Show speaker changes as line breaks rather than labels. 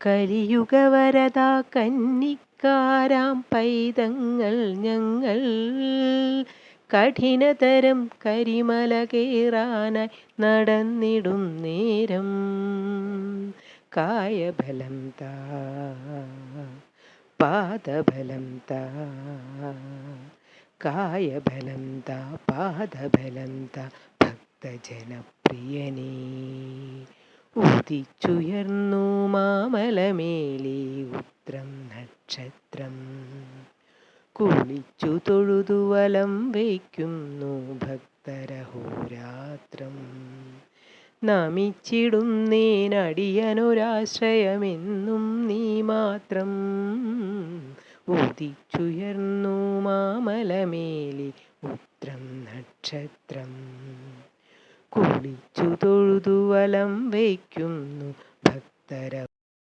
കലിയുഗവരദാ കന്നിക്കാരാം പൈതങ്ങൾ ഞങ്ങൾ കഠിനതരം കരിമല കേറാനായി നടന്നിടും നേരം കായബലം താ പാദബലം താ കായബലം താ പാദബലം താ ഭക്തജനപ്രിയനേ ഉദിച്ചുയർന്നു മാമലമേലി ഉത്രം നക്ഷത്രം കുളിച്ചു തൊഴുതു വലം വയ്ക്കുന്നു ഭക്തരഹോരാത്രം നമിച്ചിടുന്നേനടിയനൊരാശ്രയമെന്നും നീ മാത്രം ഉദിച്ചുയർന്നു മാമലമേലി ഉത്രം നക്ഷത്രം കുളിച്ചു തൊഴുതു വലം വയ്ക്കുന്നു ഭക്തര